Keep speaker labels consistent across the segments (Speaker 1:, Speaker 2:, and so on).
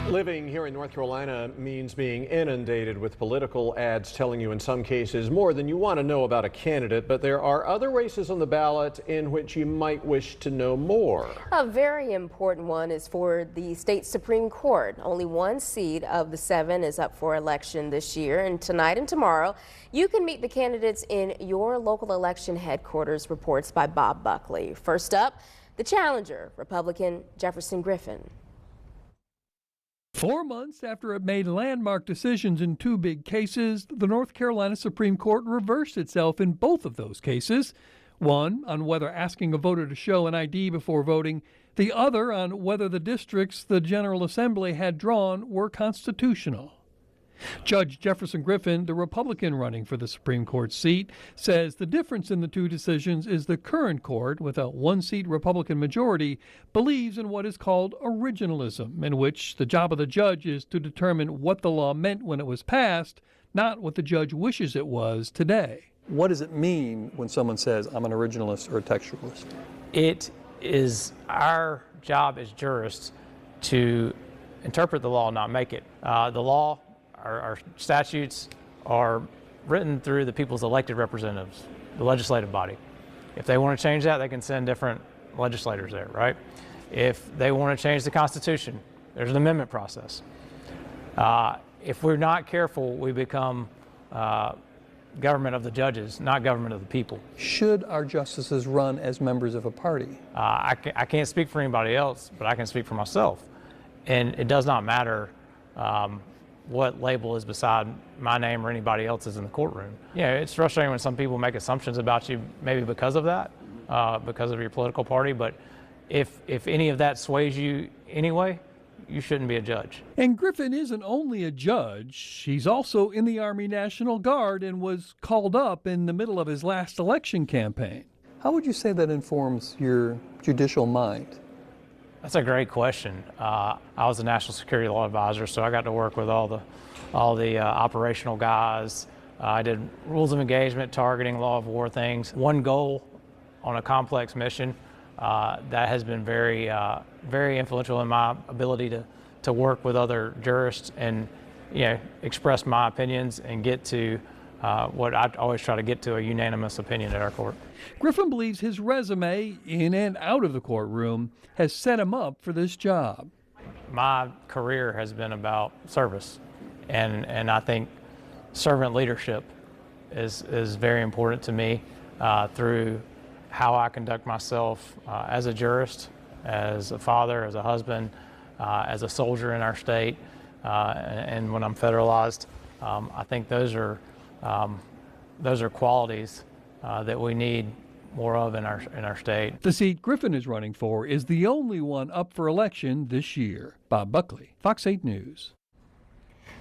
Speaker 1: Living here in North Carolina means being inundated with political ads telling you in some cases more than you want to know about a candidate, but there are other races on the ballot in which you might wish to know more.
Speaker 2: A very important one is for the state Supreme Court. Only one seat of the 7 is up for election this year, and tonight and tomorrow you can meet the candidates in your local election headquarters. Reports by Bob Buckley. First up, the challenger, Republican Jefferson Griffin.
Speaker 3: 4 months after it made landmark decisions in 2 big cases, the North Carolina Supreme Court reversed itself in both of those cases. One on whether asking a voter to show an ID before voting, the other on whether the districts the General Assembly had drawn were constitutional. Judge Jefferson Griffin, the Republican running for the Supreme Court seat, says the difference in the 2 decisions is the current court, with a 1-seat Republican majority, believes in what is called originalism, in which the job of the judge is to determine what the law meant when it was passed, not what the judge wishes it was today.
Speaker 4: What does it mean when someone says, I'm an originalist or a textualist?
Speaker 5: It is our job as jurists to interpret the law, not make it. The law, our statutes are written through the people's elected representatives, the legislative body. If they want to change that, they can send different legislators there, right? If they want to change the Constitution, there's an amendment process. If we're not careful, we become government of the judges, not government of the people.
Speaker 4: Should our justices run as members of a party?
Speaker 5: I can't speak for anybody else, but I can speak for myself. And it does not matter what label is beside my name or anybody else's in the courtroom. Yeah, it's frustrating when some people make assumptions about you, maybe because of that, because of your political party, but if any of that sways you anyway, you shouldn't be a judge.
Speaker 3: And Griffin isn't only a judge, he's also in the Army National Guard and was called up in the middle of his last election campaign.
Speaker 4: How would you say that informs your judicial mind?
Speaker 5: That's a great question. I was a national security law advisor, so I got to work with all the operational guys. I did rules of engagement, targeting, law of war things. One goal on a complex mission that has been very influential in my ability to work with other jurists and express my opinions and get to what I always try to get to, a unanimous opinion at our court.
Speaker 3: Griffin believes his resume, in and out of the courtroom, has set him up for this job.
Speaker 5: My career has been about service, and I think servant leadership is very important to me through how I conduct myself as a jurist, as a father, as a husband, as a soldier in our state, and when I'm federalized. I think those are qualities that we need more of in our state.
Speaker 3: The seat Griffin is running for is the only one up for election this year. Bob Buckley, Fox 8 News.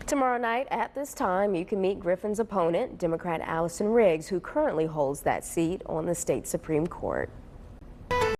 Speaker 2: Tomorrow night at this time, you can meet Griffin's opponent, Democrat Allison Riggs, who currently holds that seat on the state Supreme Court.